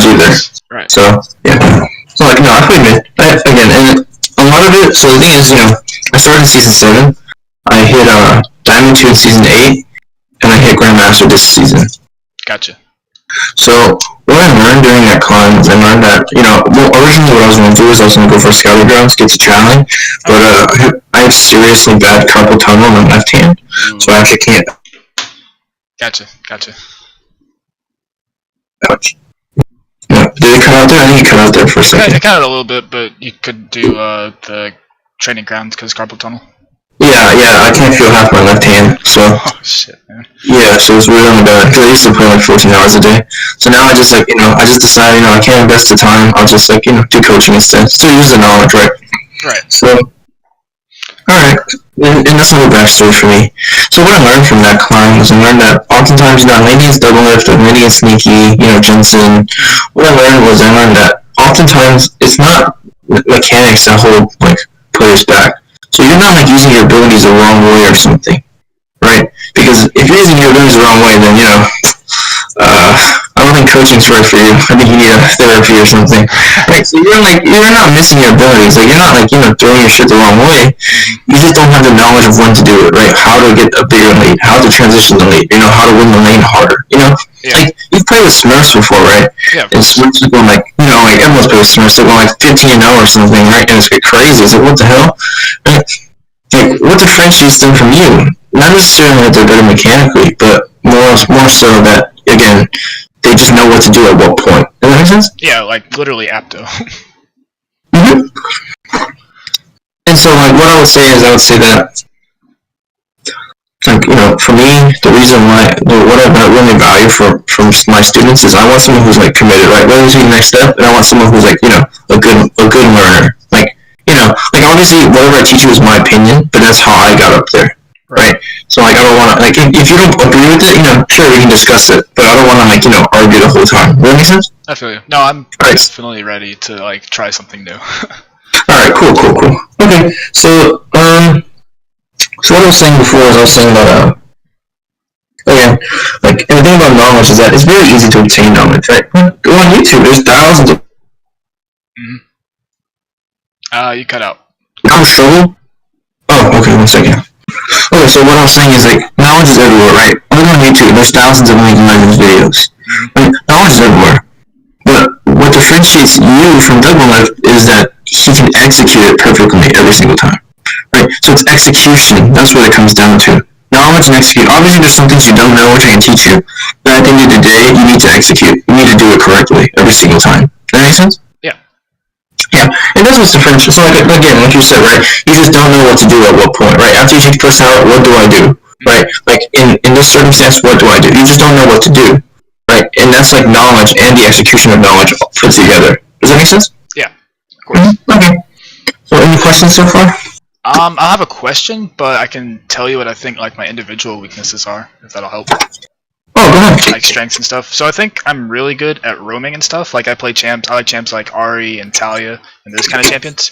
knowledge either. Right. So yeah. So like no, I played mid. Again, and a lot of it. So the thing is, I started in season 7. I hit Diamond 2 in season 8, and I hit Grandmaster this season. Gotcha. So what I learned during that climb was I learned that, originally what I was going to do is I was going to go for Scouting Grounds, get to challenge, but I have seriously bad carpal tunnel on my left hand, so I actually can't. Gotcha. Ouch. No, did it cut out there? I think it cut out there for a second. It cut out a little bit, but you could do the training grounds because carpal tunnel. Yeah, I can't feel half my left hand, so. Oh, shit, man. Yeah, so it's really only bad, because I used to play like 14 hours a day. So now I just I just decided, I can't invest the time, I'll just do coaching instead. Still use the knowledge, right? Right. So, alright, and that's a little backstory for me. So what I learned from that climb was I learned that oftentimes, I'm leaning against double lift, I'm leaning against sneaky, Jensen. What I learned that oftentimes it's not mechanics that hold, players back. So you're not using your abilities the wrong way or something, right? Because if you're using your abilities the wrong way, then I don't think coaching's right for you. I think you need a therapy or something. Right? So you're not missing your abilities. You're not throwing your shit the wrong way. You just don't have the knowledge of when to do it, right? How to get a bigger lead, how to transition the lead, how to win the lane harder. Yeah. You've played with Smurfs before, right? Yeah. And Smurfs are going everyone's played with Smurfs. They're going 15-0 or something, right? And it's crazy. It's what the hell? Right? What differentiates them from you? Not necessarily that they're better mechanically, but more so that, again, they just know what to do at what point. Does that make sense? Yeah, literally apto. Mm-hmm. And so, what I would say that, for me, the reason why, what I really value from my students is I want someone who's committed, right? Whether it's the next step, and I want someone who's a good learner. Obviously whatever I teach you is my opinion, but that's how I got up there, right? So I don't want to if you don't agree with it, sure we can discuss it, but I don't want to argue the whole time. Does that make sense? I feel you. No, I'm definitely ready to try something new. All right, cool. Okay, so what I was saying before is I was saying that again, and the thing about knowledge is that it's very easy to obtain knowledge, right? Go on YouTube. There's thousands of. You cut out. Now struggle. Oh, okay. 1 second. Okay, so what I was saying is knowledge is everywhere, right? Look on YouTube. There's thousands of League of Legends videos. Knowledge is everywhere. But what differentiates you from Doublelift is that he can execute it perfectly every single time, right? So it's execution. That's what it comes down to. Knowledge and execute. Obviously, there's some things you don't know which I can teach you, but at the end of the day, you need to execute. You need to do it correctly every single time. Does that make sense? Yeah, and that's what's different. So again, like you said, right? You just don't know what to do at what point, right? After you take the first tower, what do I do, right? In this circumstance, what do I do? You just don't know what to do, right? And that's knowledge and the execution of knowledge put together. Does that make sense? Yeah, of course. Okay. So any questions so far? I have a question, but I can tell you what I think my individual weaknesses are, if that'll help. Oh, go ahead. Strengths and stuff. So I think I'm really good at roaming and stuff. I play champs. I like champs like Ahri and Talia and those kind of champions.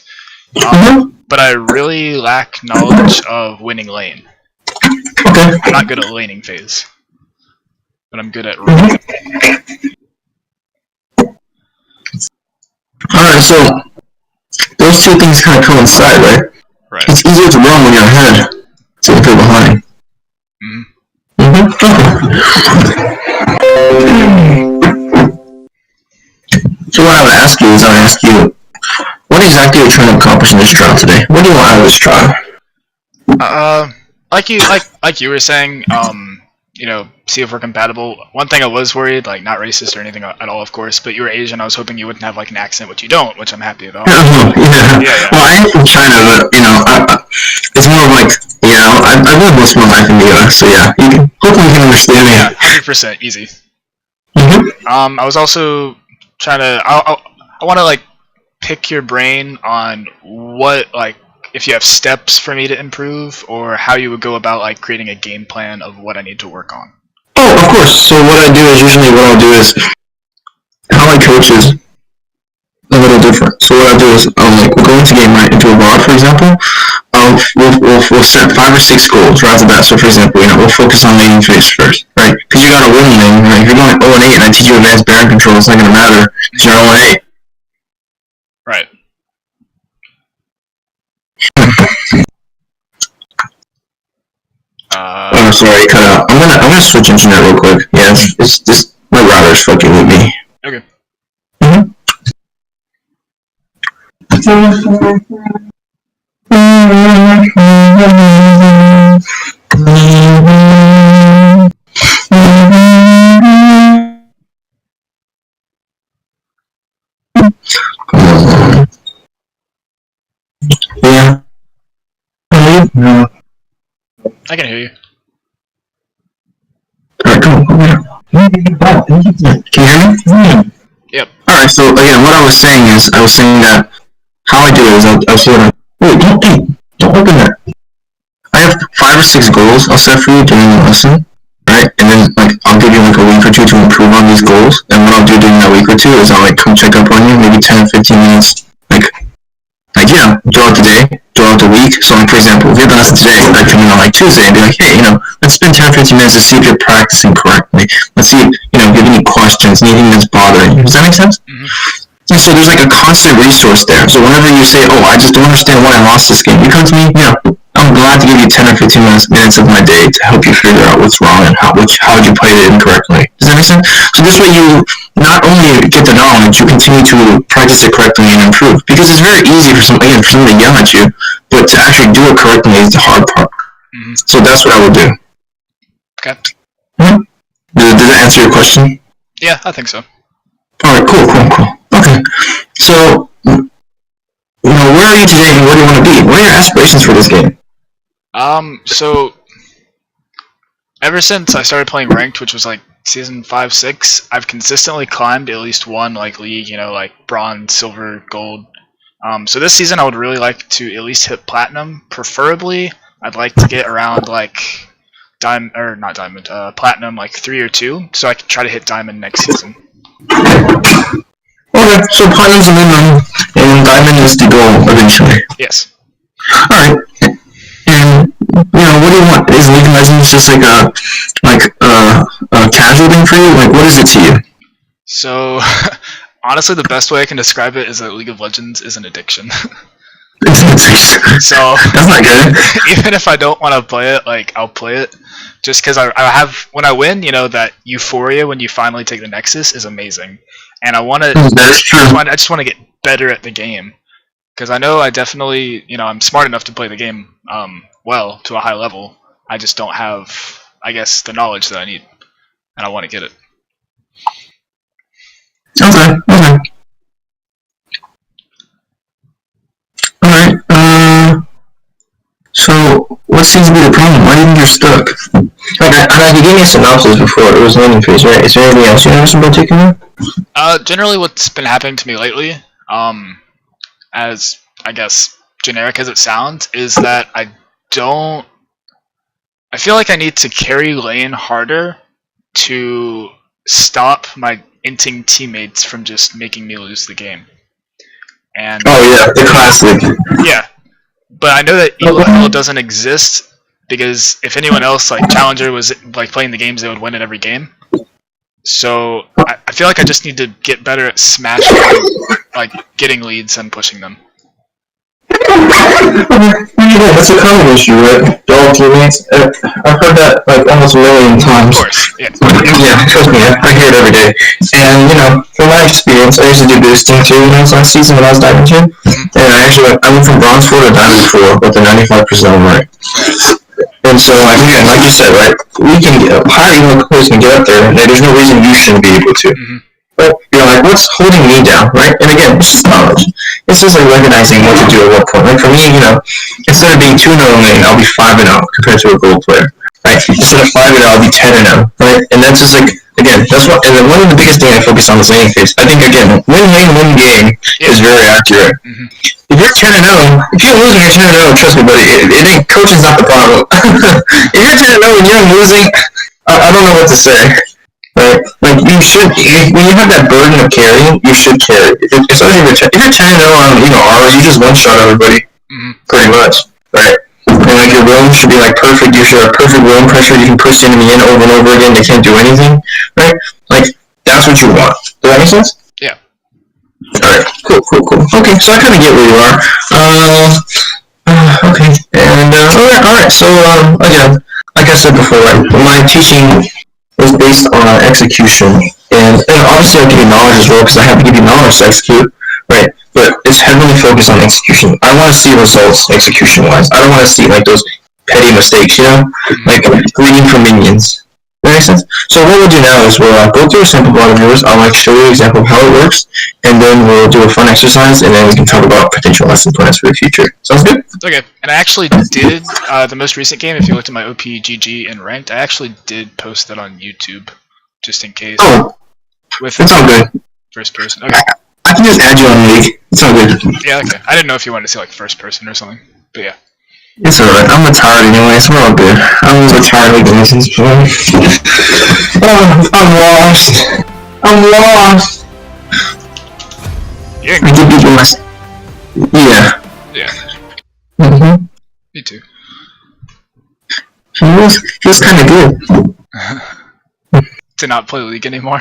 But I really lack knowledge of winning lane. Okay. I'm not good at laning phase, but I'm good at roaming. Alright, so those two things kind of coincide, right? Right. It's easier to roam when you're ahead than if you're behind. So what I would ask you is, what exactly are you trying to accomplish in this trial today? What do you want out of this trial? Like you were saying, see if we're compatible. One thing I was worried, not racist or anything at all, of course, but you were Asian. I was hoping you wouldn't have an accent, which you don't, which I'm happy about. Yeah. Well, I am from China, but it's more of I've lived most of my life in the U.S., so yeah, hopefully you can understand me. Yeah, 100% easy. I was also trying to. I want to pick your brain on what if you have steps for me to improve, or how you would go about creating a game plan of what I need to work on. Oh, of course. So what I do is how I coach is a little different. So what I do is we'll go into game, right, into a VOD, for example. we'll set 5 or 6 goals right off the bat. So, for example, we'll focus on laning phase first, right? Because you got to win lane. Right? If you're going 0-8 and I teach you advanced Baron control, it's not going to matter because you're 0-8. Right. Oh, sorry, cut out. I'm gonna switch internet real quick. Yeah, it's just my router's fucking with me. Okay. Yeah. I can hear you. Alright, come on. Can you hear me? Yep. Alright, so again, what I was saying that how I do it is I'll sort of, wait, don't open that. I have 5 or 6 goals I'll set for you during the lesson, right? And then I'll give you a week or 2 to improve on these goals. And what I'll do during that week or 2 is I'll come check up on you, maybe 10 or 15 minutes, throughout the day, throughout the week. So for example, if you have a lesson today, I'd come in on Tuesday and be like, hey, let's spend 10 or 15 minutes to see if you're practicing correctly. Let's see if, you have any questions, anything that's bothering you. Does that make sense? Mm-hmm. And so there's a constant resource there. So whenever you say, oh, I just don't understand why I lost this game, you come to me, I'm glad to give you 10 or 15 minutes of my day to help you figure out what's wrong and how you played it incorrectly. Does that make sense? So this way you not only get the knowledge, you continue to practice it correctly and improve. Because it's very easy for somebody to yell at you, but to actually do it correctly is the hard part. Mm-hmm. So that's what I would do. Okay. Mm-hmm. Did that answer your question? Yeah, I think so. Alright, cool. Okay. So, where are you today and where do you want to be? What are your aspirations for this game? So ever since I started playing ranked, which was season 5, 6, I've consistently climbed at least one league, bronze, silver, gold. So this season I would really like to at least hit platinum. Preferably, I'd like to get around platinum 3 or 2, so I can try to hit diamond next season. Okay, so platinum's the minimum, and diamond is the goal eventually. Yes. Alright. And what do you want? Is League of Legends just a casual thing for you? What is it to you? So, honestly, the best way I can describe it is that League of Legends is an addiction. It's an addiction. So that's not good. Even if I don't want to play it, I'll play it. Just because I have, when I win, that euphoria when you finally take the Nexus is amazing. And I want to. That's true. I just want to get better at the game. Because I know I definitely, I'm smart enough to play the game well, to a high level. I just don't have, I guess, the knowledge that I need. And I want to get it. Okay. Alright, so what seems to be the problem? Why do you think you're stuck? You gave me a synopsis before, it was landing phase, right? Is there anything else you noticed in particular? Generally what's been happening to me lately, as, I guess, generic as it sounds, is that I feel like I need to carry lane harder to stop my inting teammates from just making me lose the game. And oh yeah, the classic. Yeah, but I know that ELO doesn't exist because if anyone else, Challenger, was playing the games, they would win at every game. So I feel like I just need to get better at smashing, getting leads and pushing them. Yeah, that's a common issue, right? Dog teammates. I've heard that almost a million times. Of course, yeah. Yeah, trust me, I hear it every day. And from my experience, I used to do boosting too. Last season when I was Diamond 2, and I went from Bronze 4 to Diamond 4 with a 95% right. And so, again, like you said, right, we can get higher elo players can get up there, and there's no reason you shouldn't be able to. Mm-hmm. But what's holding me down, right? And again, it's just knowledge. It's just recognizing what to do at what point. For me, instead of being 2-0 lane, I'll be 5-0 compared to a gold player, right? Instead of 5-0, I'll be 10-0, right? And that's just again, that's what. And then one of the biggest things I focus on is laning phase. I think again, win lane, win game is very accurate. Mm-hmm. If you're 10-0, if you're losing, you're 10-0. Trust me, buddy. It ain't coaching's not the problem. If you're 10-0 and you're losing, I don't know what to say. Right? You should, when you have that burden of carrying, you should carry. Especially if you're 10-0 on, Aura, you just one-shot everybody, pretty much. right? And like your room should be like perfect. You should have perfect room pressure. You can push the enemy in over and over again. They can't do anything, right? Like that's what you want. Does that make sense? Yeah. Alright, cool. Okay, so I kind of get where you are. Okay, and alright. So again, like I said before, right, my teaching is based on execution, and obviously I'll give you knowledge as well because I have to give you knowledge to execute, right? But it's heavily focused on execution. I want to see results execution-wise. I don't want to see like those petty mistakes, you know, like greeting for minions. That makes sense? So what we'll do now is we'll go through a sample plot of yours. I'll show you an example of how it works, and then we'll do a fun exercise, and then we can talk about potential lesson plans for the future. Sounds good? Okay, and I actually did the most recent game. If you looked at my OPGG and ranked, I actually did post that on YouTube, just in case. Oh, it's all good. First person. Okay. I can just add you on League. It's all good. Yeah. Okay. I didn't know if you wanted to see like first person or something, but yeah. It's alright. I'm retired anyway, so we're all good. I was retired League of Legends before. I'm lost. Yeah. I give people my... Yeah. Yeah. Me too. He was kind of good. To not play League anymore.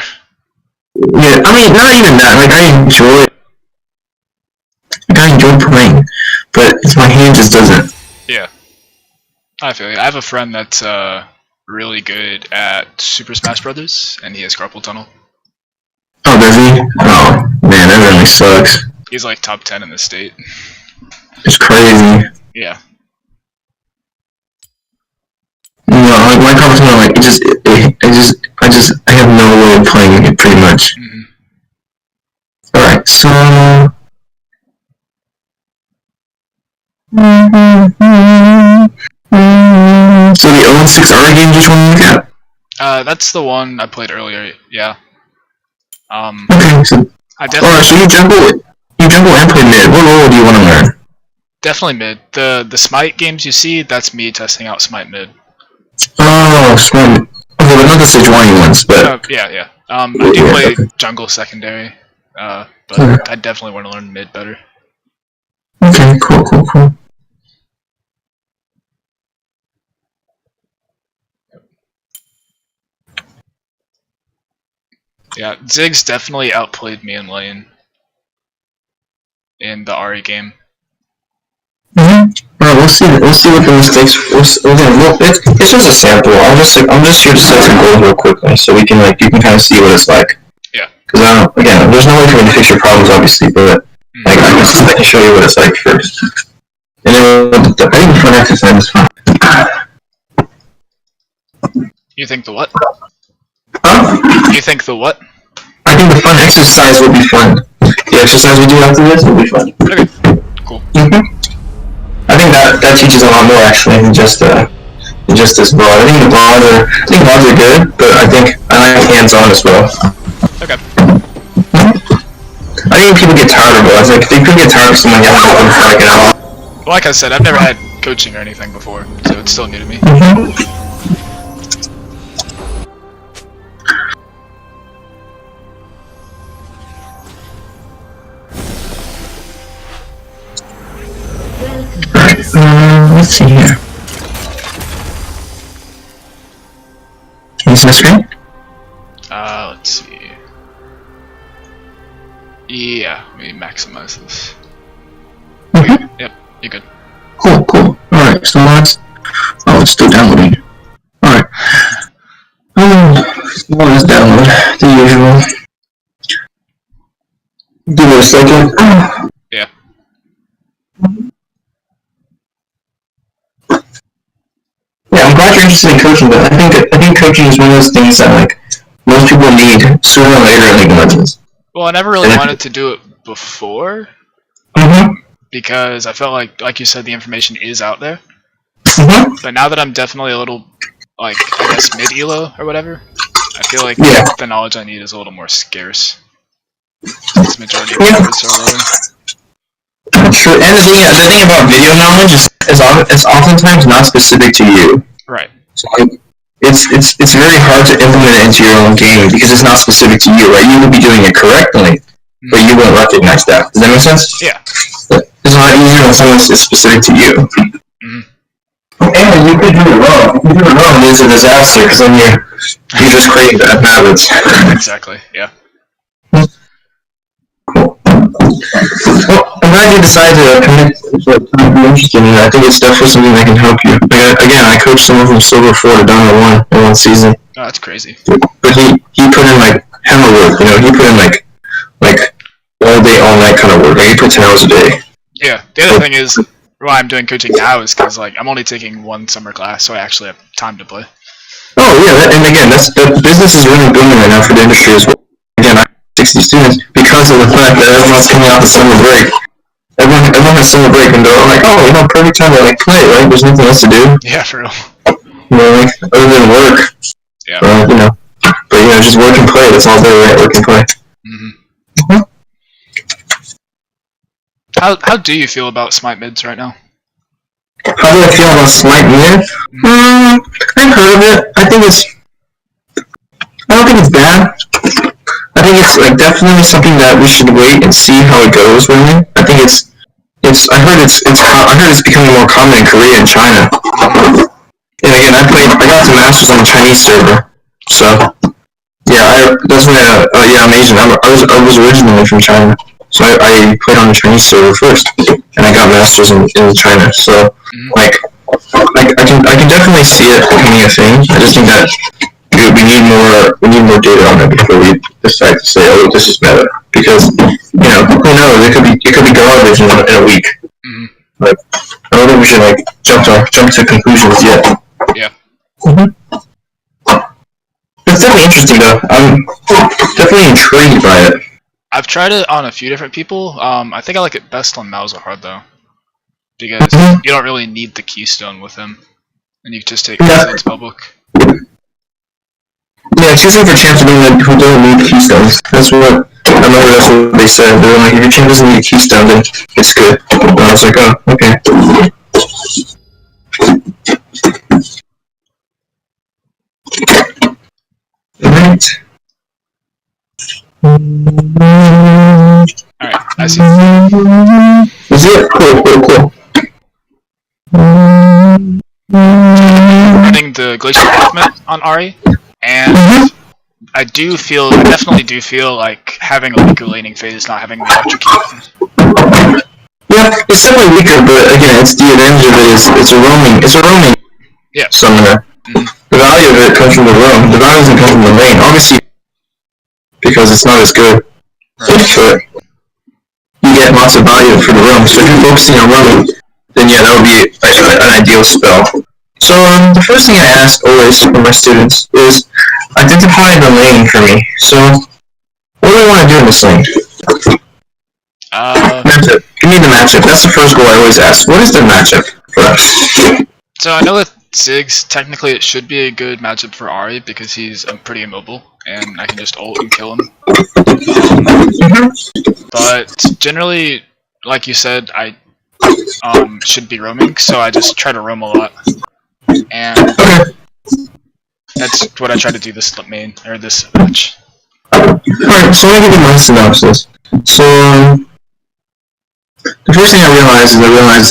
Yeah, I mean, not even that. Like, I enjoy it. Like, I enjoy playing, but it's my hand just doesn't. Yeah. I feel you. I have a friend that's really good at Super Smash Brothers, and he has carpal tunnel. Oh, does he? Oh, man, that really sucks. He's like top 10 in the state. It's crazy. Yeah. No, like my carpal tunnel, like I have no way of playing it pretty much. Alright, so so the 0-6 R game you just want to look at? That's the one I played earlier, yeah. Okay, so so you jungle and play mid. What role do you want to learn? Definitely mid. The Smite games you see, that's me testing out Smite mid. Oh, Smite. Okay, but not the Sejuani ones, but... Yeah. I do play jungle secondary, but I definitely want to learn mid better. Okay, cool. Yeah, Ziggs definitely outplayed me in lane in the Ahri game. Alright, we'll see what the mistakes. It's just a sample. I'm just here to set some goals real quickly, so we can you can kind of see what it's like. Yeah. Because again, there's no way for me to fix your problems, obviously, but I can show you what it's like first. And then I think the fun exercise is fun. You think the what? Huh? You think the what? I think the fun exercise will be fun. The exercise we do after this will be fun. Okay. Cool. I think that teaches a lot more actually than just this VOD. I think VODs are good, but I like hands-on as well. Okay. I think people get tired of VODs. Like they could get tired of someone yelling at them for like an hour. Like I said, I've never had coaching or anything before, so it's still new to me. Let's see here. Can you see the screen? Let's see. Yeah, let me maximize this. Okay, yep, you're good. Cool. Alright, so it's still downloading. Alright. Let's download the usual. Give it a second. Yeah. Yeah, I'm glad you're interested in coaching, but I think coaching is one of those things that most people need sooner or later in League of Legends. Well, I never really wanted to do it before, because I felt like you said, the information is out there. But now that I'm definitely a little, I guess mid-elo or whatever, I feel like the knowledge I need is a little more scarce. Since majority of players are lower. True, and the thing about video knowledge is oftentimes not specific to you. Right. So it's very hard to implement it into your own game because it's not specific to you, right? You will be doing it correctly, but you won't recognize that. Does that make sense? Yeah. It's a lot easier when something is specific to you. you could do it wrong. If you do it wrong, it's a disaster, because then you're just creating bad habits. Exactly, yeah. Cool. Well, I'm glad you decided to commit to something interesting, and I think it's definitely something that can help you. Like, again, I coached someone from Silver 4 to Diamond 1 in one season. Oh, that's crazy. But he put in, like, hammer work, he put in, like all day, all night kind of work. Like, he put 10 hours a day. Yeah, the other thing is, why I'm doing coaching now is because, like, I'm only taking one summer class, so I actually have time to play. Oh, yeah, and again, the business is really booming right now for the industry as well. Again, I have 60 students because of the fact that everyone's coming out the summer break. Everyone has summer break, and they're like, oh, perfect time to, like, play, right? There's nothing else to do. Yeah, for real. Like, other than work. Yeah. But, just work and play. That's all day, right? Work and play. Mm-hmm. How do you feel about Smite mids right now? How do I feel about Smite mid? I've heard of it. I don't think it's bad. I think it's, like, definitely something that we should wait and see how it goes, really. I think I heard it's becoming more common in Korea and China. And again, I got to Masters on the Chinese server. So, yeah, I'm Asian. I was originally from China. So I played on the Chinese server first, and I got Masters in China. So, like, I can definitely see it becoming a thing. I just think that we need more data on it before we decide to say, oh, this is meta. Because, who knows? It could be garbage in a week. Mm-hmm. Like, I don't think we should, like, jump to conclusions yet. Yeah. It's definitely interesting, though. I'm definitely intrigued by it. I've tried it on a few different people. I think I like it best on Malzahar, though. Because you don't really need the keystone with him. And you just take Keystones public. Yeah, it's usually for champs who don't need keystones. That's what they said. They were like, if your champ doesn't need a keystone, then it's good. And I was like, oh, okay. Alright. Alright, I see. Is it? Cool. Running the Glacial Movement on Ahri, and I definitely do feel like having a weaker laning phase, not having the electrocute. Yeah, it's definitely weaker, but again, it's the advantage of it is it's a roaming summoner. The value of it comes from the roam. The value doesn't come from the lane, obviously, because it's not as good. But you get lots of value for the roam. So if you're focusing on roaming, then yeah, that would be an ideal spell. So the first thing I ask always for my students is identify the lane for me. So what do I want to do in this lane? Matchup. Give me the matchup. That's the first goal I always ask. What is the matchup for us? So I know that Ziggs, technically it should be a good matchup for Ahri because he's pretty immobile and I can just ult and kill him. But generally, like you said, I should be roaming, so I just try to roam a lot. And that's what I try to do this match. Alright, so let me give you my synopsis. So, the first thing I realized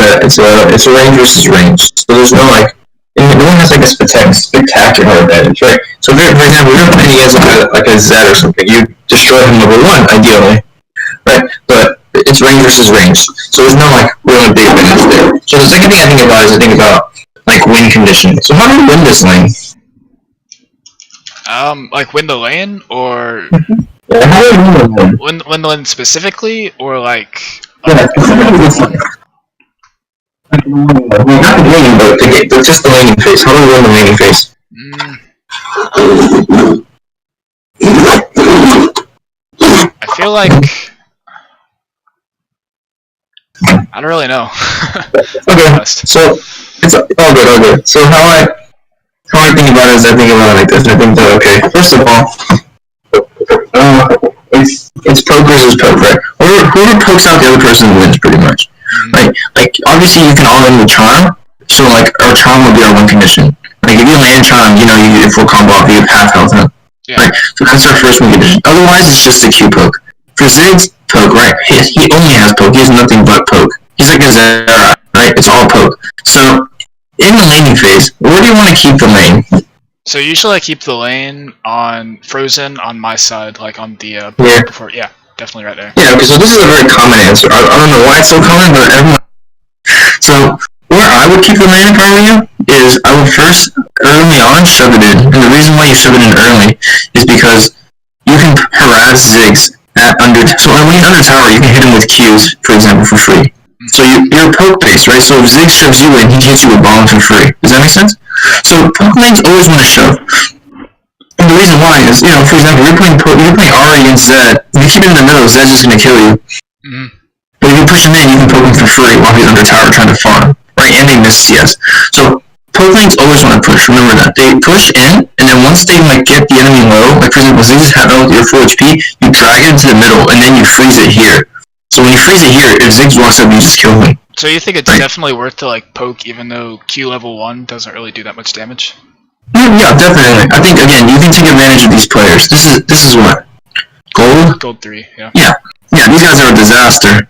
that it's a range versus range. So there's no, like, no one has, like, a spectacular advantage, right? So for example, if you're playing against like a Zed or something, you destroy him level 1, ideally, right? But it's range versus range. So there's no, like, really big advantage there. So the second thing I think about is like, win condition. So how do we win this lane? Like win the lane, or Yeah, how do we win? win the lane specifically, or like Yeah, specifically this lane. Well, not the laning, but just the laning phase. How do we win the laning phase? I feel like I don't really know. Okay, so it's all good. So how I think about it is I think about it like this. I think that, okay, first of all, it's poke versus poke, right? Whoever pokes out the other person wins, pretty much. Right? Like, obviously you can all win with charm, so like our charm will be our win condition. Like, if you land charm, you get full combo off, you have half health, huh? Yeah. Right? So that's our first win condition. Otherwise, it's just a Q poke. For Ziggs, poke, right? He only has poke. He has nothing but poke. He's like a Zera, right? It's all poke. So in the laning phase, where do you want to keep the lane? So usually I keep the lane on frozen on my side, like on the Yeah. before. Yeah, definitely right there. Yeah, okay, so this is a very common answer. I don't know why it's so common, but everyone. So where I would keep the lane if I were you is I would first early on shove it in, and the reason why you shove it in early is because you can harass Ziggs at under. So when he's under tower, you can hit him with Qs, for example, for free. So you're poke based, right? So if Ziggs shoves you in, he hits you with bombs for free. Does that make sense? So poke lanes always want to shove. And the reason why is, for example, you're playing Ahri against Zed. If you keep it in the middle, Zed's just gonna kill you. Mm-hmm. But if you push him in, you can poke him for free while he's under tower trying to farm, right? And they miss CS. So poke lanes always want to push. Remember that they push in, and then once they get the enemy low, like for example, Ziggs have out with your full HP, you drag it into the middle, and then you freeze it here. So when you freeze it here, if Ziggs walks up, you just kill him. So you think it's definitely worth to poke, even though Q level 1 doesn't really do that much damage? Yeah, definitely. I think again, you can take advantage of these players. This is what gold. Gold 3, yeah. Yeah. These guys are a disaster.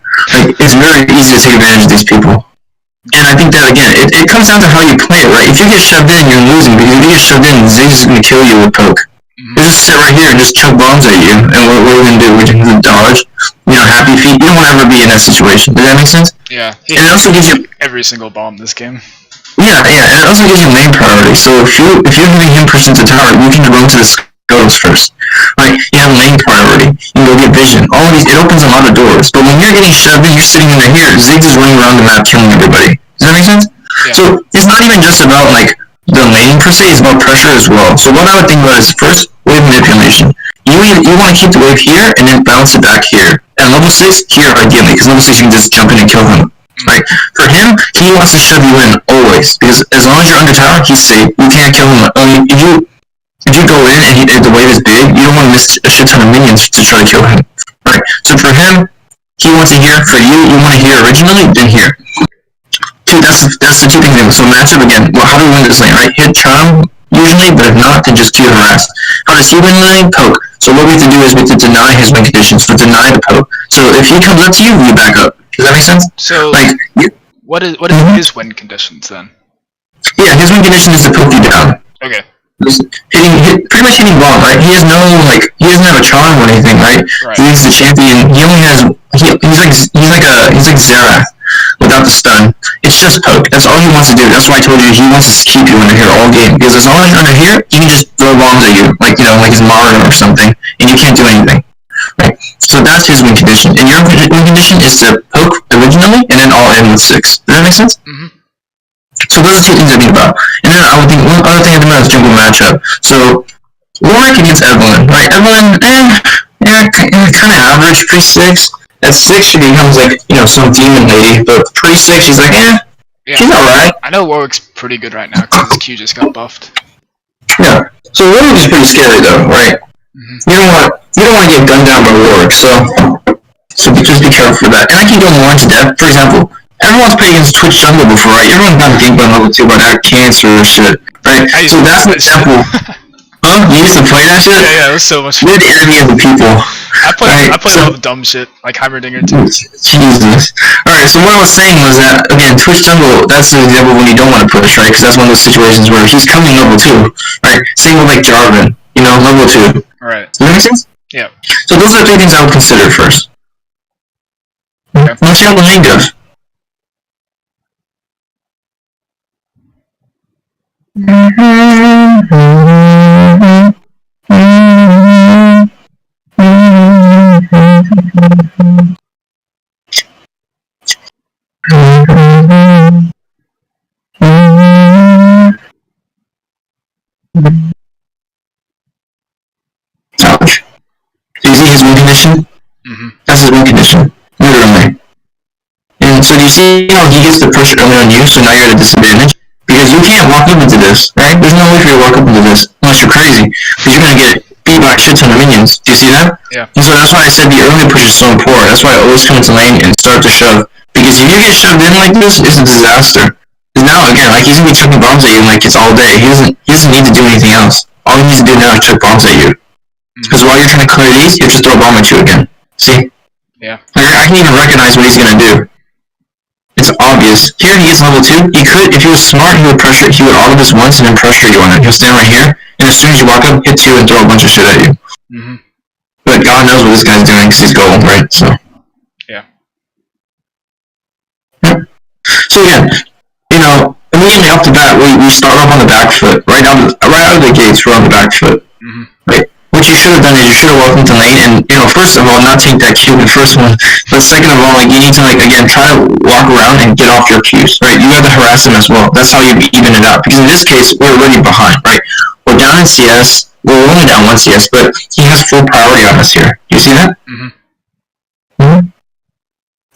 It's very easy to take advantage of these people. And I think that again, it comes down to how you play it, right? If you get shoved in, you're losing because if you get shoved in, Ziggs is gonna kill you with poke. They just sit right here and just chuck bombs at you, and what are we gonna do? We're just gonna dodge. Happy feet. You don't want to ever be in that situation. Does that make sense? Yeah. And it also gives you every single bomb this game. Yeah, and it also gives you lane priority. So if you're having him push into tower, you can run to the skulls first. Right? You have lane priority. You can go get vision. All of these, it opens a lot of doors. But when you're getting shoved in, you're sitting in here. Ziggs is running around the map killing everybody. Does that make sense? Yeah. So it's not even just about the lane per se, it's about pressure as well. So what I would think about is first wave manipulation. You want to keep the wave here and then bounce it back here. And level 6 here ideally, because level 6 you can just jump in and kill him. Right? For him, he wants to shove you in always, because as long as you're under tower, he's safe. You can't kill him. If you go in and the wave is big, you don't want to miss a shit ton of minions to try to kill him. Right? So for him, he wants it here. For you, you want it here originally, then here. That's the two things. So matchup again. Well, how do we win this lane? Right? Hit charm usually, but if not, then just Q harass. How does he win the lane? Poke. So what we have to do is we have to deny his win conditions. So deny the poke. So if he comes up to you, you back up. Does that make sense? So what is his win conditions then? Yeah, his win condition is to poke you down. Okay. Pretty much hitting bomb, right? He has no he doesn't have a charm or anything, right? He's the champion. He only has he's like Xerath without the stun. It's just poke. That's all he wants to do. That's why I told you he wants to keep you under here all game, because as long as you're under here, he can just throw bombs at you, like his Mario or something, and you can't do anything. Right? So that's his win condition. And your win condition is to poke originally and then all in with 6. Does that make sense? Mm-hmm. So those are two things I think about. And then I would think one other thing I think about is jungle matchup. So Warwick against Evelynn, right? Evelynn, kind of average pre-6. At 6 she becomes some demon lady, but pre-6 she's yeah, she's alright. I know Warwick's pretty good right now because his Q just got buffed. Yeah. So Warwick is pretty scary though, right? Mm-hmm. You don't want to get gunned down by Warwick, so just be careful for that. And I can go more into depth. For example, everyone's played against Twitch jungle before, right? Everyone's got Gangbang level 2 by that cancer or shit, right? So that's an example. Huh? You used to play that shit? Yeah, it was so much fun. You're the enemy of the people. I played all the dumb shit, like Heimerdinger too. Jesus. Alright, so what I was saying was that, again, Twitch jungle, that's an example when you don't want to push, right? Because that's one of those situations where he's coming level 2, right? Same with Jarvan, level 2. Right. Does that make sense? Yeah. So those are the 3 things I would consider first. Okay. Let's see how the lane goes. Ouch. So you see his win condition? Mm-hmm. That's his win condition. Literally. And so do you see how he gets the push early on you, so now you're at a disadvantage? Because you can't walk up into this, right? There's no way for you to walk up into this, unless you're crazy. Because you're gonna get beat by a shit ton of minions. Do you see that? Yeah. And so that's why I said the early push is so important. That's why I always come into lane and start to shove. Because if you get shoved in like this, it's a disaster. Because now, again, he's gonna be chucking bombs at you it's all day. He doesn't need to do anything else. All he needs to do now is chuck bombs at you. Because while you're trying to clear these, he'll just throw a bomb at you again. See? Yeah. I can even recognize what he's gonna do. It's obvious. is, here he gets level 2, he could, if he was smart, he would auto this once and then pressure you on it. He'll stand right here, and as soon as you walk up, hit 2 and throw a bunch of shit at you. Mm-hmm. But God knows what this guy's doing, because he's gold, right? So. Yeah. So again, you know, immediately off the bat, we start off on the back foot. Right out of the gates, we're on the back foot. Mm-hmm. Right? What you should have done is you should have welcomed to lane, and, you know, first of all, not take that Q in the first one, but second of all, like, you need to, like, again, try to walk around and get off your Qs, right? You have to harass him as well. That's how you even it out. Because in this case, we're already behind, right? We're down in CS. We're only down 1 CS, but he has full priority on us here. You see that? Mm-hmm. Mm-hmm.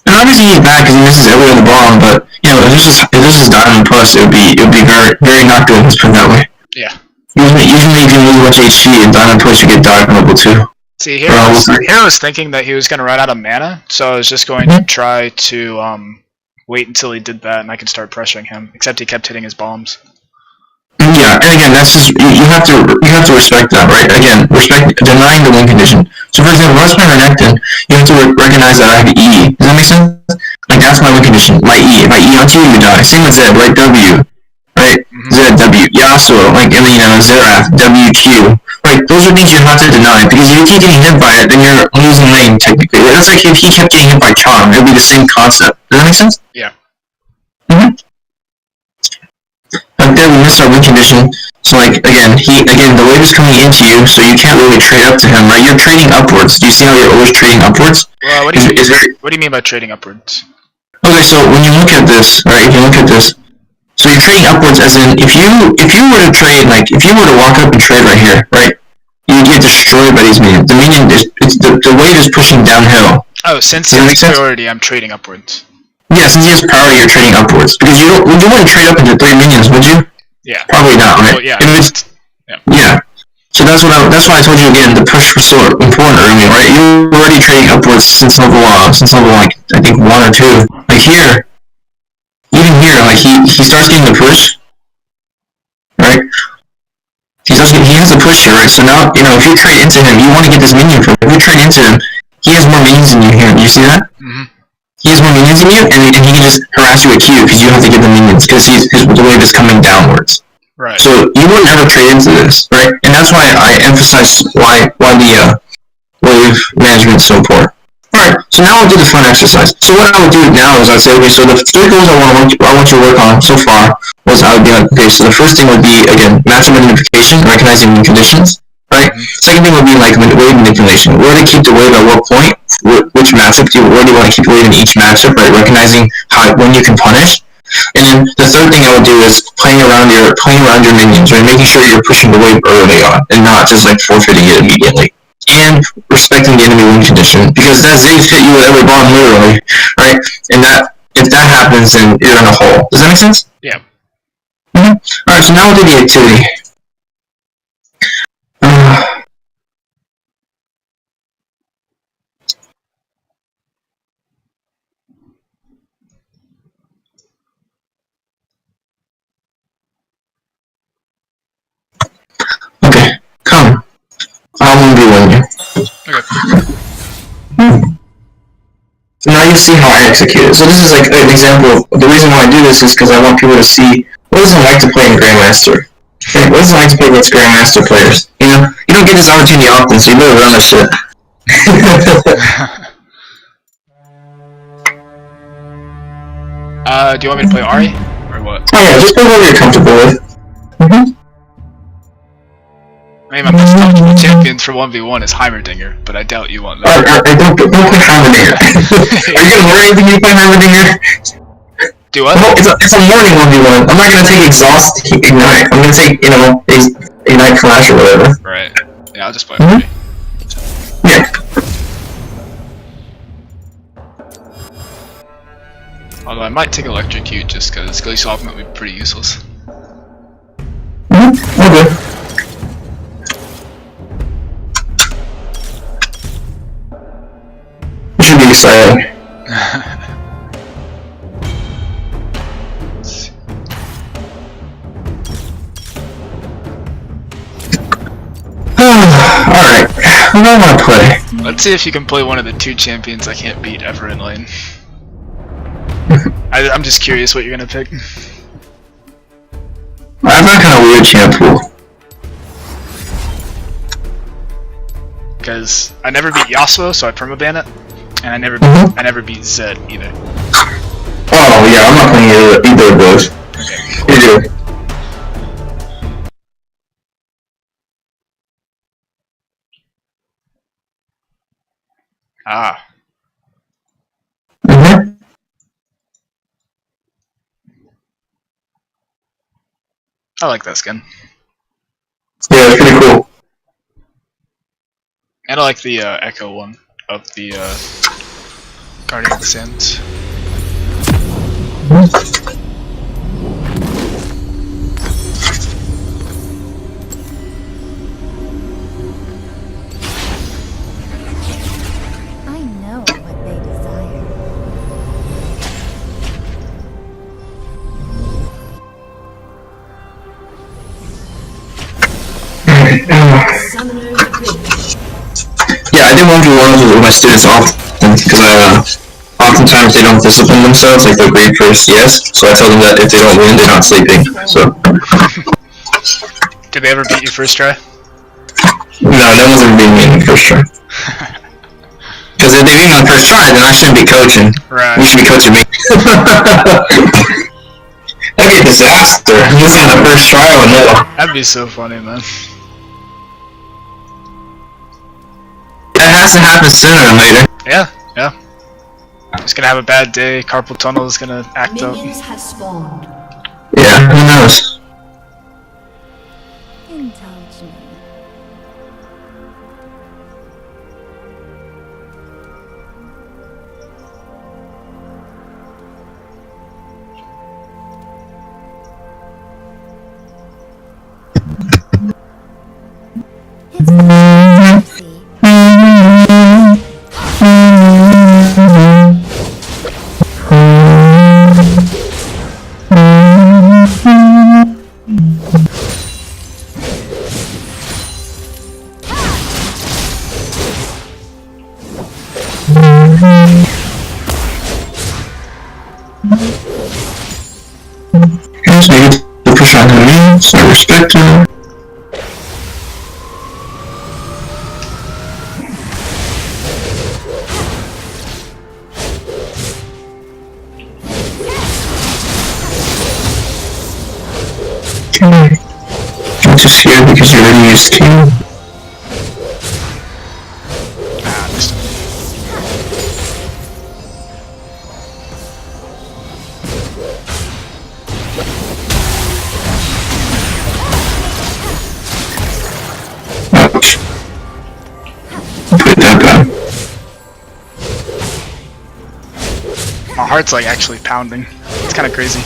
And obviously he's bad because he misses every other ball, but, you know, if this is Diamond Plus, it would be very, very not good, let's put it that way. Yeah. Usually if you lose a bunch of HP in Diamond Plus, you get Dive level 2. See, here I was thinking that he was going to run out of mana, so I was just going to try to wait until he did that, and I could start pressuring him, except he kept hitting his bombs. Yeah, and again, that's just, you have to respect that, right? Again, denying the win condition. So for example, let's play Renekton, you have to recognize that I have E. Does that make sense? Like, that's my win condition, my E. If I E onto you, you die. Same with Zed, right? W. Right? Mm-hmm. Zed, W. Yasuo, like, and you know, Xerath, WQ. Right? Those are things you have to deny, because if you keep getting hit by it, then you're losing lane, technically. That's like if he kept getting hit by Charm, it would be the same concept. Does that make sense? Yeah. Mm-hmm. Like there, we missed our win condition. So like again, the wave is coming into you, so you can't really trade up to him, right? You're trading upwards. Do you see how you're always trading upwards? Well, what do you mean by trading upwards? Okay, so when you look at this, right? If you look at this, so you're trading upwards, as in if you were to trade, like if you were to walk up and trade right here, right? You get destroyed by these minions. The minion is the wave is pushing downhill. Oh, since he has priority, I'm trading upwards. Yeah, since he has priority, you're trading upwards. Because you wouldn't trade up into 3 minions, would you? Yeah. Probably not, right? Well, yeah. Yeah. So that's why I told you again, the push was so important early, right? You were already trading upwards since level like I think 1 or 2. Like here, even here, like he starts getting the push, right? He has the push here, right? So now, you know, if you trade into him, you want to get this minion from him. If you trade into him, he has more minions than you here. Do you see that? Mm-hmm. He has more minions than you, and he can just harass you with Q because you have to get the minions because the wave is coming downwards. Right. So you would never trade into this, right? And that's why I emphasize why the wave management is so poor. Alright, so now I'll do the fun exercise. So what I would do now is I'd say, okay, so the 3 goals I want you to work on so far was I would be like, okay, so the first thing would be, again, matchup identification, recognizing the conditions, right? Second thing would be like wave manipulation. Where to keep the wave at what point, which matchup where do you want to keep the wave in each matchup, right? Recognizing when you can punish. And then the third thing I would do is playing around your minions, right? Making sure you're pushing the wave early on and not just like forfeiting it immediately. And respecting the enemy win condition, because that Ziggs hit you with every bomb literally, right? And if that happens, then you're in a hole. Does that make sense? Yeah. Mm-hmm. Alright, so now we'll do the activity. Okay, come. I'll 1v1 you. Okay. So now you see how I execute it. So this is like an example of the reason why I do this is because I want people to see what is it like to play in Grandmaster. Okay, what is it like to play against Grandmaster players? You know, you don't get this opportunity often, so you better run this shit. Do you want me to play Ari? Or what? Oh yeah, just play whatever you're comfortable with. Mm-hmm. I mean, my most comfortable champions for 1v1 is Heimerdinger, but I doubt you want that. Don't play Heimerdinger. Are you gonna learn anything when you play Heimerdinger? Do what? Well, it's a morning 1v1. I'm not gonna take Exhaust Ignite. I'm gonna take, you know, Ignite Flash or whatever. Right. Yeah, I'll just play Ari. Yeah. Although I might take Electrocute just because Glacial Ultimate would be pretty useless. Okay. Should be exciting. Alright, what do I want to play? Let's see if you can play one of the 2 champions I can't beat ever in lane. I'm just curious what you're gonna pick. I've got kind of weird champ pool. Because I never beat Yasuo, so I permaban it, and I never beat Zed either. Oh yeah, I'm not playing either of those. Either. Ah. I like that skin. Yeah, it's pretty cool. And I like the Echo one of the Guardian of the Sands. I know what they desire. Yeah, I do 1v1s with my students often because oftentimes they don't discipline themselves, like they're grade first CS. So I tell them that if they don't win, they're not sleeping. So. Did they ever beat you first try? No, no one's ever beat me in the first try. Because if they beat me on the first try, then I shouldn't be coaching. Right. You should be coaching me. That'd be a disaster. Losing on the first try or no. That'd be so funny, man. That has to happen sooner or later. Yeah, yeah. Just gonna have a bad day. Carpal tunnel is gonna act up. Minions have spawned. Yeah, who knows? Indulge me. Here's maybe the push on me, so I respect her. Okay. Don't just here because you're already used to. Ah, missed him. Ouch. Put that down. My heart's like actually pounding. It's kind of crazy.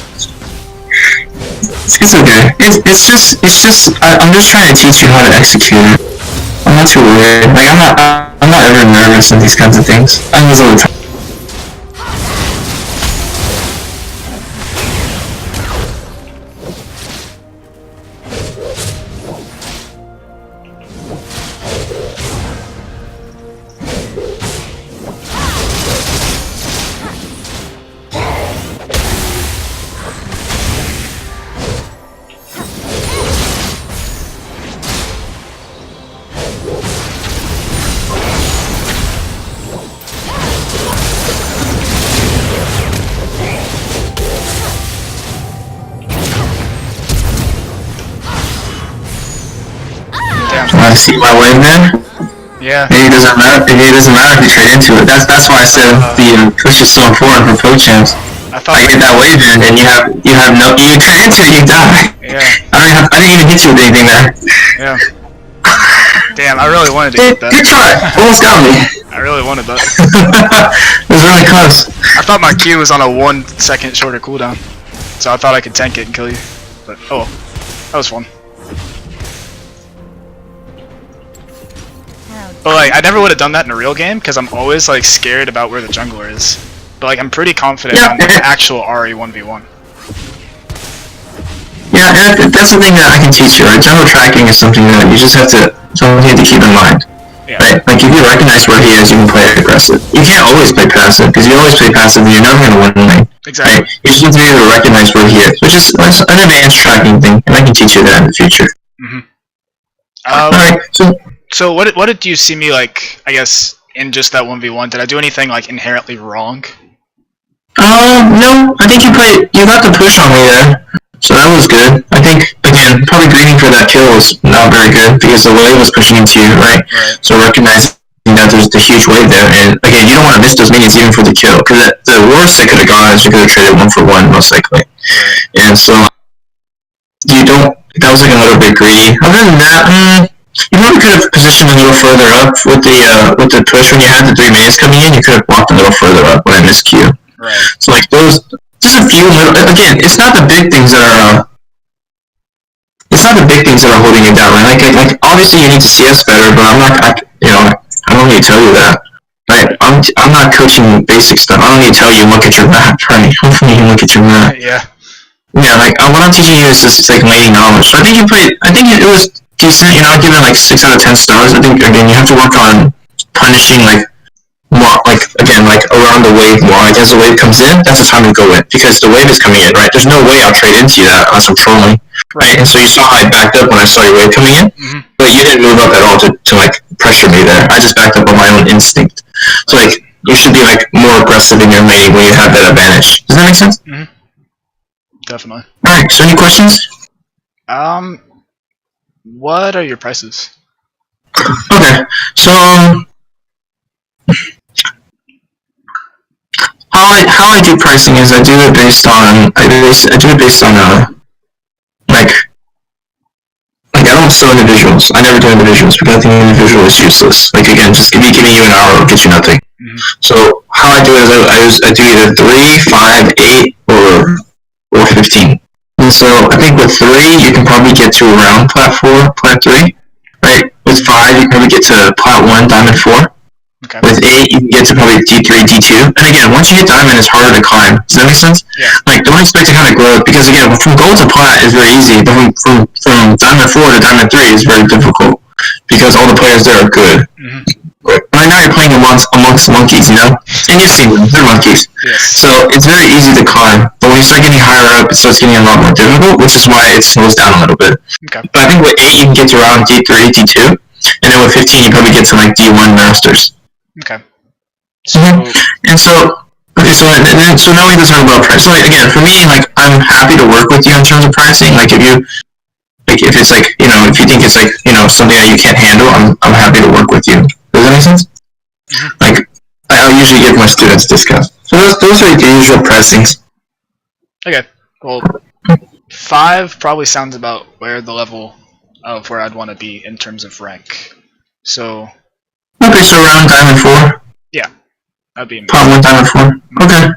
It's okay. It's just. I'm just trying to teach you how to execute it. I'm not too worried. Like I'm not ever nervous with these kinds of things. I was all the time. I see my way there. Yeah. Maybe it doesn't matter. Maybe it doesn't matter if you trade into it. That's why I said the push is so important for pro champs. I thought I get that wave in, and you trade into it, you die. Yeah. I didn't even hit you with anything there. Yeah. Damn, I really wanted to get that. Good try. Almost got me. I really wanted that. It was really close. I thought my Q was on a 1 second shorter cooldown, so I thought I could tank it and kill you. But oh, that was fun. But like, I never would have done that in a real game because I'm always like scared about where the jungler is. But like, I'm pretty confident on the actual RE 1v1. Yeah, and that's something that I can teach you. Right? Jungle tracking is something that you just have to keep in mind. Yeah. Right? Like if you recognize where he is, you can play aggressive. You can't always play passive because if you always play passive, you're never gonna win the lane. Exactly. Right? You just have to be able to recognize where he is, which is an advanced tracking thing, and I can teach you that in the future. Alright, so what did you see me like? I guess in just that 1v1, did I do anything like inherently wrong? No. I think you got the push on me there, so that was good. I think again, probably greeting for that kill was not very good because the wave was pushing into you, right? So recognizing that there's the huge wave there, and again, you don't want to miss those minions even for the kill, because the worst that could have gone is you could have traded 1 for 1 most likely, and so you don't. That was like a little bit greedy. Other than that, you probably could have positioned a little further up with the push when you had the 3 minions coming in. You could have walked a little further up when I missed Q. Right. So like those, just a few little. Again, it's not the big things that are. It's not the big things that are holding you down, right? Like obviously you need to CS better, but I'm not. I don't need to tell you that. Right? I'm not coaching basic stuff. I don't need to tell you look at your map, right? Hopefully you look at your map. Yeah. Yeah, like what I'm teaching you is just like laning knowledge. So I think it was decent. You're not giving like 6 out of 10 stars. I think again you have to work on punishing like more, like again like around the wave more. Like as the wave comes in, that's the time to go in because the wave is coming in, right? There's no way I'll trade into you that unless I'm trolling, right? And so you saw how I backed up when I saw your wave coming in, but you didn't move up at all to like pressure me there. I just backed up on my own instinct. So like you should be like more aggressive in your laning when you have that advantage. Does that make sense? Definitely. Alright, so any questions? What are your prices? Okay, so how I do pricing is I do it based on like I don't sell individuals. I never do individuals because I think an individual is useless. Like again, just giving you an hour will get you nothing. So how I do it is I do either 3, 5, 8, or 15. And so I think with 3 you can probably get to around plat 4, plat 3, right? With 5 you can probably get to plat 1, diamond 4. Okay. With 8 you can get to probably D3, D2. And again, once you hit diamond it's harder to climb. Does that make sense? Yeah. Like don't expect to kind of grow because again, from gold to plat is very easy, but from diamond 4 to diamond 3 is very difficult because all the players there are good. Right now you're playing amongst monkeys, you know? And you've seen them, they're monkeys. Yes. So it's very easy to climb, but when you start getting higher up, it starts getting a lot more difficult, which is why it slows down a little bit. Okay. But I think with 8 you can get to around D3, D2, and then with 15 you probably get to like D1 Masters. Okay. So, And so, okay, so now we can talk about price. So like, again, for me, like I'm happy to work with you in terms of pricing. Like if it's like, you know, if you think it's like, you know, something that you can't handle, I'm happy to work with you. Does that make sense? Like, I'll usually give my students discounts. So those are the usual pricings. Okay. Well, 5 probably sounds about where the level of where I'd want to be in terms of rank. So. Okay, so around diamond 4. Yeah, that'd be. Plat 1, diamond 4. Okay.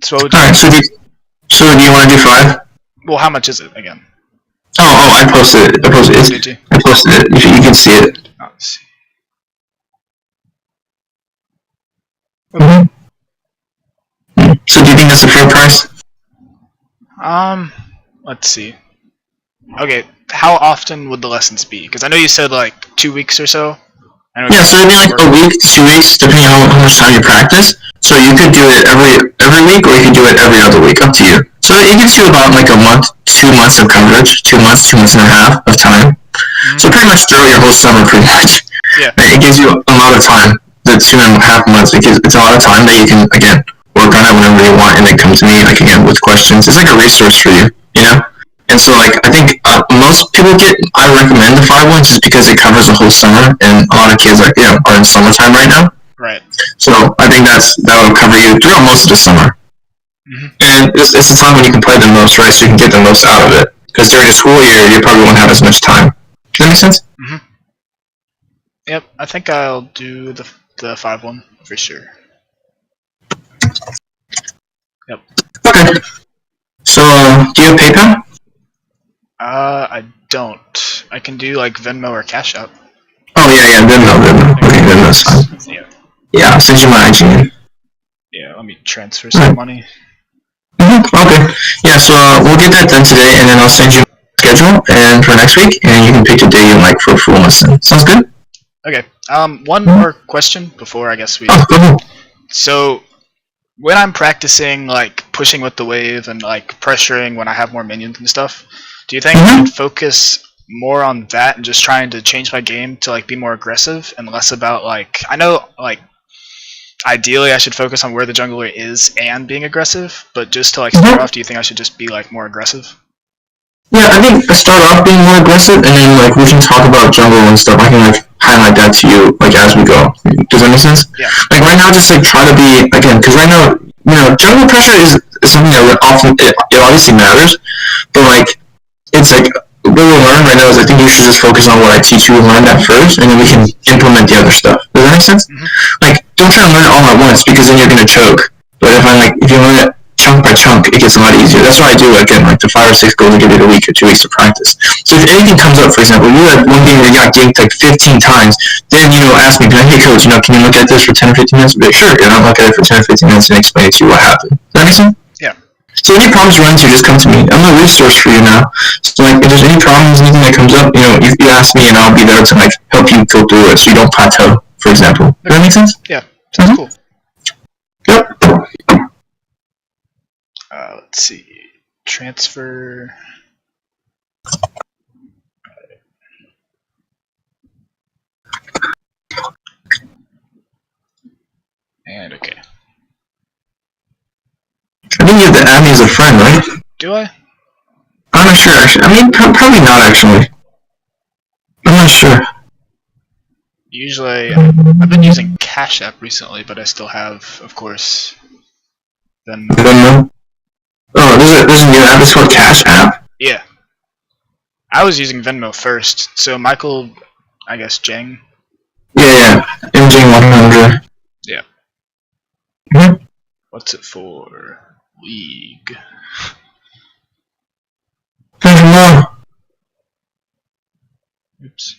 So. All right. So do you want to do 5? Well, how much is it again? Oh, I posted it. I posted it. You can see it. Oh, let's see. So do you think that's a fair price? Let's see. Okay, how often would the lessons be? Because I know you said like 2 weeks or so. Yeah, so it'd be like a week, 2 weeks, depending on how much time you practice. So you could do it every week, or you could do it every other week, up to you. So it gives you about like a month, 2 months of coverage, 2 months, 2 months and a half of time. So pretty much throughout your whole summer, pretty much. Yeah. It gives you a lot of time. The 2.5 months, because it's a lot of time that you can again work on it whenever you want, and then come to me like again with questions. It's like a resource for you, you know. And so like I think most people I recommend the 5-1 just because it covers the whole summer, and a lot of kids are in summertime right now. Right. So I think that will cover you throughout most of the summer. And it's the time when you can play the most, right? So you can get the most out of it. Because during the school year, you probably won't have as much time. Does that make sense? Yep, I think I'll do the 5-1 for sure. Yep. Okay. So, do you have PayPal? I don't. I can do like Venmo or Cash App. Oh yeah, Venmo. Okay, Venmo's fine. Yeah, I'll send you my IG. Yeah, let me transfer some money. Okay. Yeah, so we'll get that done today, and then I'll send you schedule and for next week, and you can pick a day you like for a full lesson. Sounds good? Okay. One more question before I guess we. Oh, go ahead. So, when I'm practicing like pushing with the wave and like pressuring when I have more minions and stuff, do you think I should focus more on that and just trying to change my game to like be more aggressive and less about like I know like ideally I should focus on where the jungler is and being aggressive, but just to like start off, do you think I should just be like more aggressive? Yeah, I think I start off being more aggressive, and then like we can talk about jungle and stuff. I can like highlight that to you like as we go. Does that make sense? Yeah. Like right now, just like try to be again, because right now, jungle pressure is something that often it obviously matters, but like it's like what we'll learn right now is I think you should just focus on what I teach you and learn that first, and then we can implement the other stuff. Does that make sense? Like don't try to learn it all at once because then you're gonna choke. But if you learn it chunk by chunk, it gets a lot easier. That's why I do again like the 5 or 6 goals to give it a week or 2 weeks to practice. So if anything comes up, for example, you had one game where you got ganked like 15 times, then ask me, hey coach, can you look at this for 10 or 15 minutes? But sure, and I'll look at it for 10 or 15 minutes and explain to you what happened. Does that make sense? Yeah. So any problems you run into, just come to me. I'm a resource for you now. So like if there's any problems, anything that comes up, you ask me and I'll be there to like help you go through it so you don't plateau, for example. Does that make sense? Yeah. Sounds cool. Yep. Let's see. Transfer. And okay. I think you have to add me as a friend, right? Do I? I'm not sure, actually. I mean, probably not, actually. I'm not sure. Usually, I've been using Cash App recently, but I still have, of course, Venmo? Oh, there's a new app. It's called Cash App? Yeah. I was using Venmo first, so Michael, I guess, Jang. Yeah. MJ100. Yeah. Mm-hmm. What's it for? League. Oops.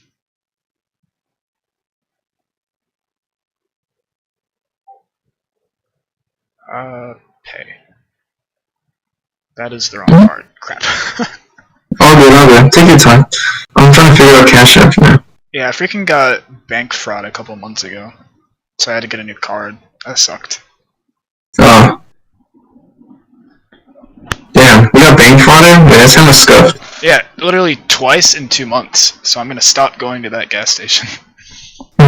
Pay. That is the wrong part. Crap. All good. Take your time. I'm trying to figure out Cash App now. Yeah, I freaking got bank fraud a couple months ago, so I had to get a new card. That sucked. Oh. Damn, we got bank fraud in? Man, that's kind of scuffed. Yeah, literally twice in 2 months, so I'm gonna stop going to that gas station.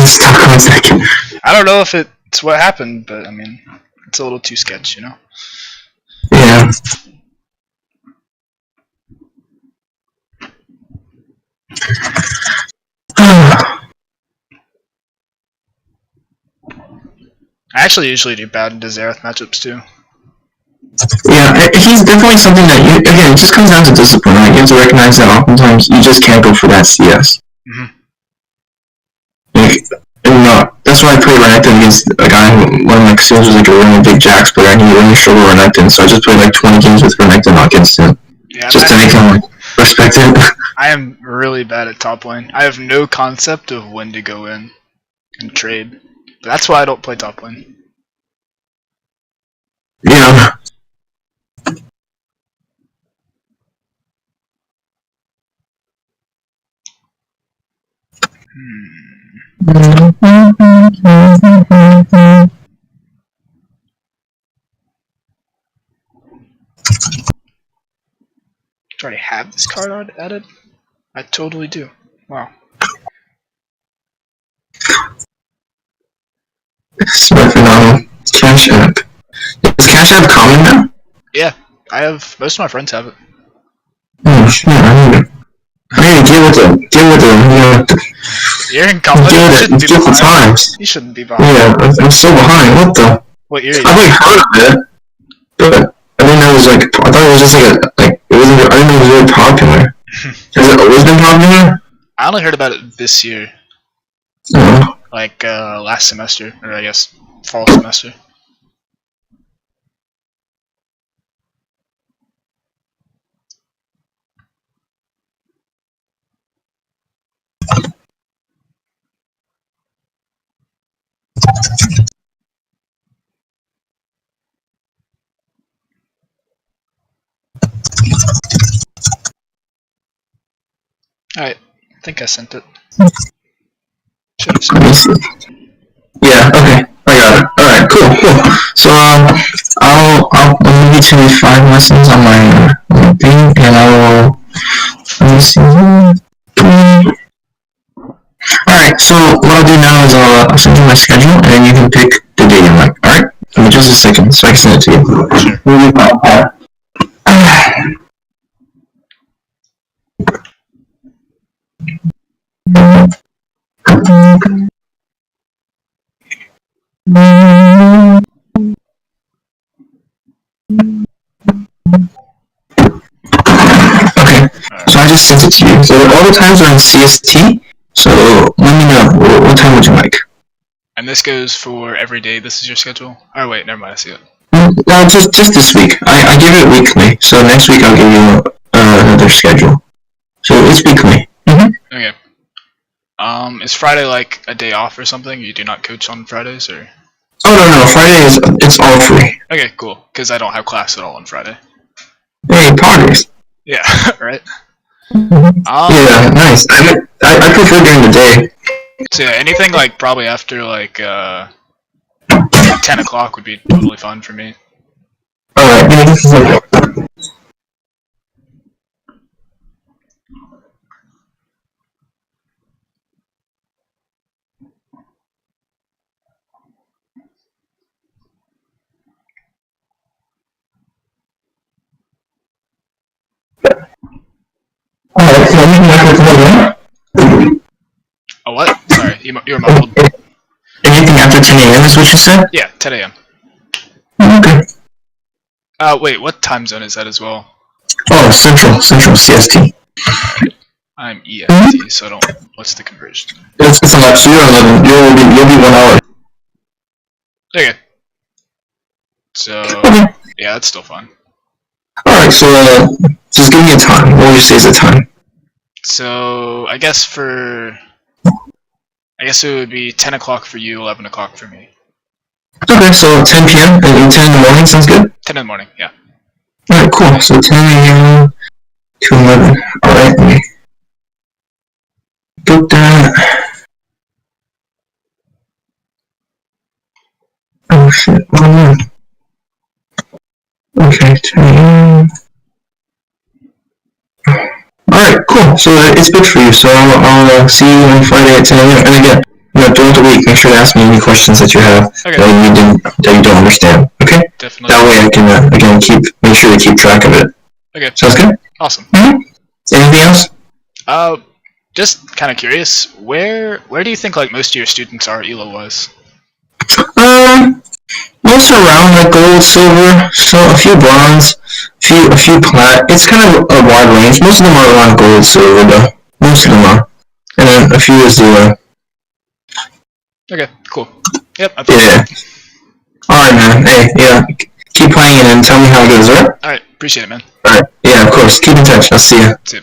Stop going second. I don't know if it's what happened, but I mean, it's a little too sketch, Yeah. I actually usually do bad into Xerath matchups too. Yeah, he's definitely something that again, it just comes down to discipline, right? You have to recognize that oftentimes you just can't go for that CS. That's why I played Renekton against a guy who, one of my casinos was like a really big Jax player, and he really struggled with Renekton, so I just played like 20 games with Renekton against him. Yeah, just to make him respect it. I am really bad at top lane. I have no concept of when to go in and trade. But that's why I don't play top lane. Yeah. Do I already have this card added? I totally do. Wow. Cash App. Is Cash App common now? Yeah, most of my friends have it. Oh shit, I need to get with the You're in college. You shouldn't be behind. Times. You shouldn't be behind. Yeah, I'm so behind. What the? What year? I've heard of it, but I didn't know it was like. I thought it was just like it wasn't. I didn't know it was really popular. Has it always been popular? I only heard about it this year. Oh. Like last semester, or I guess fall semester. think I sent it. Should have Let me sent it. see. Yeah, okay. I got it. Alright, cool. So, I'll move you to 5 lessons on my thing, and I will, let me see. Alright, so what I'll do now is I'll send you my schedule, and then you can pick the day you like. Alright? Give me just a second, so I can send it to you. Sure. Okay, so I just sent it to you. So all the times are in CST, so let me know, what time would you like? And this goes for every day. This is your schedule? Oh wait, never mind. I see it. No, just this week. I give it weekly, so next week I'll give you another schedule. So it's weekly. Okay. Is Friday like a day off or something? You do not coach on Fridays, or? Oh no, Friday it's all free. Okay, cool. Because I don't have class at all on Friday. Hey, parties. Yeah, right. Yeah, nice. I prefer during the day. So yeah, anything like probably after like 10 o'clock would be totally fun for me. Alright, yeah, this is like... Alright, so anything after 10 a.m.? Oh what? Sorry, you're muffled. Anything after 10 a.m. is what you said? Yeah, 10 a.m. Okay. Wait, what time zone is that as well? Oh, Central CST. I'm EST, so I don't. What's the conversion? It's 11, so you're 11. You'll be 1 hour. Okay. So Okay. yeah, that's still fun. Alright, so just give me a time. What would you say is the time? So I guess it would be 10 o'clock for you, 11 o'clock for me. Okay, so 10 p.m. and 10 in the morning sounds good? 10 in the morning, yeah. Alright, cool. So 10 a.m. to 11. Alright, let me book that. Oh shit, oh no. Okay, 10 a.m. Alright, cool. So it's booked for you. So I'll see you on Friday at 10 a.m. And again, throughout the week, make sure to ask me any questions that you have Okay. that you don't understand. Okay? Definitely. That way I can again make sure to keep track of it. Okay. Sounds good? Awesome. Mm-hmm. Anything else? Just kind of curious, where do you think like most of your students are ELO-wise? Most are around like gold, silver, so a few bronze, a few plat. It's kind of a wide range. Most of them are around gold, silver though. Most of them are. And then a few is zero. Okay, cool. Yep, I Yeah. Alright man, hey, yeah. Keep playing it and tell me how it goes, alright? Alright, appreciate it, man. Alright, yeah, of course. Keep in touch. I'll see you. See you.